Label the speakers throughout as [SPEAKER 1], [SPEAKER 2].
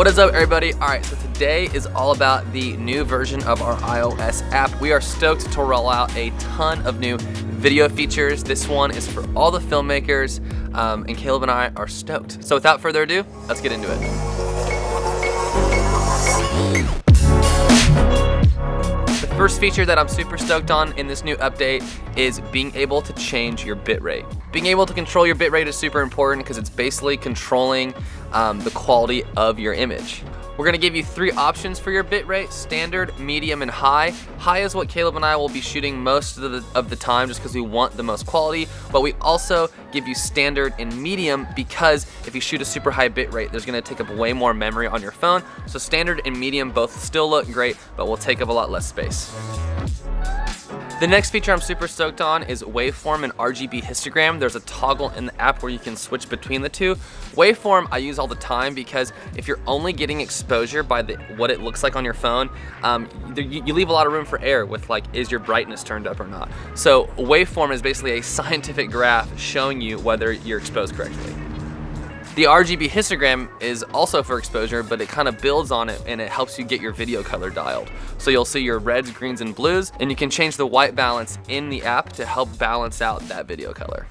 [SPEAKER 1] What is up, everybody? Alright, so today is all about the new version of our iOS app. We are stoked to roll out a ton of new video features. This one is for all the filmmakers, and Caleb and I are stoked. So without further ado, let's get into it. The first feature that I'm super stoked on in this new update is being able to change your bitrate. Being able to control your bitrate is super important because it's basically controlling the quality of your image. We're gonna give you 3 options for your bitrate: standard, medium, and high. High is what Caleb and I will be shooting most of the time just because we want the most quality, but we also give you standard and medium because if you shoot a super high bitrate, there's gonna take up way more memory on your phone. So standard and medium both still look great, but will take up a lot less space. The next feature I'm super stoked on is Waveform and RGB histogram. There's a toggle in the app where you can switch between the two. Waveform I use all the time because if you're only getting exposure by what it looks like on your phone, you leave a lot of room for error with like, is your brightness turned up or not? So Waveform is basically a scientific graph showing you whether you're exposed correctly. The RGB histogram is also for exposure, but it kind of builds on it and it helps you get your video color dialed. So you'll see your reds, greens, and blues, and you can change the white balance in the app to help balance out that video color.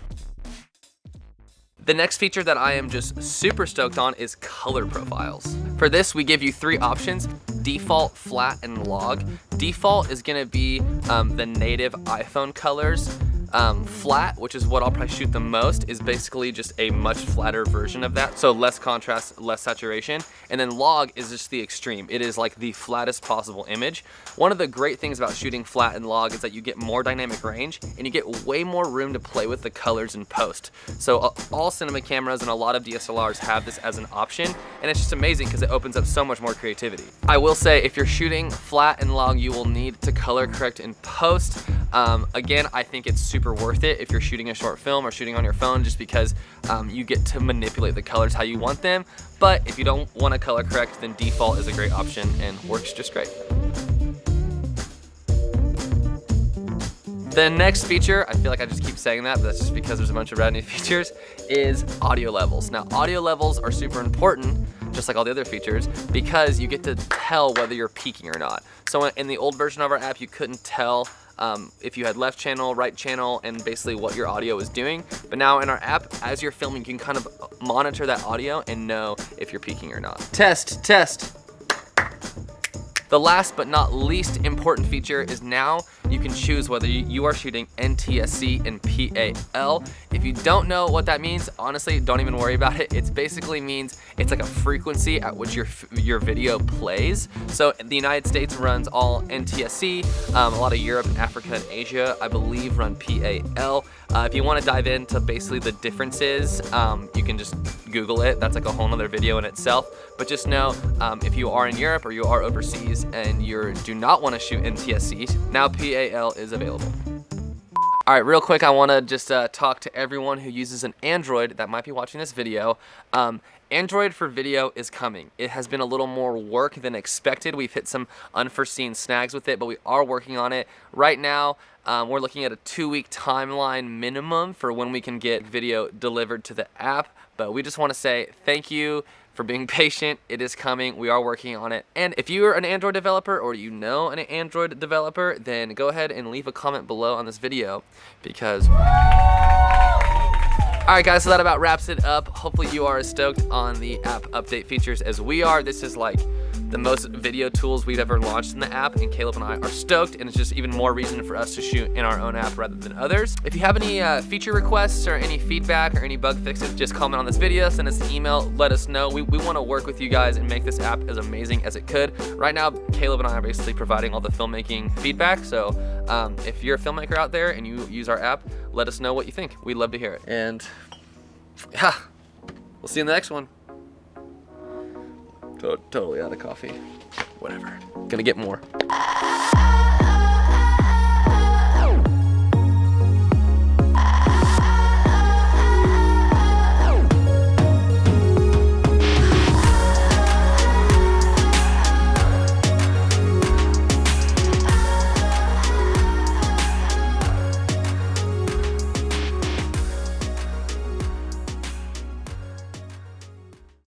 [SPEAKER 1] The next feature that I am just super stoked on is color profiles. For this, we give you 3 options: default, flat, and log. Default is gonna be the native iPhone colors. Flat, which is what I'll probably shoot the most, is basically just a much flatter version of that. So less contrast, less saturation. And then log is just the extreme. It is like the flattest possible image. One of the great things about shooting flat and log is that you get more dynamic range and you get way more room to play with the colors in post. So all cinema cameras and a lot of DSLRs have this as an option, and it's just amazing because it opens up so much more creativity. I will say, if you're shooting flat and log, you will need to color correct in post. Again, I think it's super worth it if you're shooting a short film or shooting on your phone, just because you get to manipulate the colors how you want them. But if you don't want to color correct, then default is a great option and works just great. The next feature, I feel like I just keep saying that, but that's just because there's a bunch of brand new features, is audio levels. Now, audio levels are super important, just like all the other features, because you get to tell whether you're peaking or not. So in the old version of our app, you couldn't tell if you had left channel, right channel, and basically what your audio is doing. But now in our app, as you're filming, you can kind of monitor that audio and know if you're peaking or not. Test, test. The last but not least important feature is now you can choose whether you are shooting NTSC and PAL. If you don't know what that means, honestly, don't even worry about it. It basically means it's like a frequency at which your video plays. So the United States runs all NTSC, a lot of Europe, Africa, and Asia, I believe, run PAL. If you want to dive into basically the differences, you can just Google it. That's like a whole nother video in itself. But just know, if you are in Europe or you are overseas and you do not want to shoot NTSC, now PAL is available. All right, real quick, I want to just talk to everyone who uses an Android that might be watching this video. Android for video is coming. It has been a little more work than expected. We've hit some unforeseen snags with it, but we are working on it. Right now, we're looking at a 2-week timeline minimum for when we can get video delivered to the app. But we just want to say thank you for being patient. It is coming. We are working on it. And if you are an Android developer or you know an Android developer, then go ahead and leave a comment below on this video because... Alright guys, so that about wraps it up. Hopefully you are as stoked on the app update features as we are. This is like the most video tools we've ever launched in the app, and Caleb and I are stoked, and it's just even more reason for us to shoot in our own app rather than others. If you have any feature requests or any feedback or any bug fixes, just comment on this video, send us an email, let us know. We want to work with you guys and make this app as amazing as it could. Right now, Caleb and I are basically providing all the filmmaking feedback, so if you're a filmmaker out there and you use our app, let us know what you think. We'd love to hear it. And yeah, we'll see you in the next one. Totally out of coffee. Whatever. Gonna get more.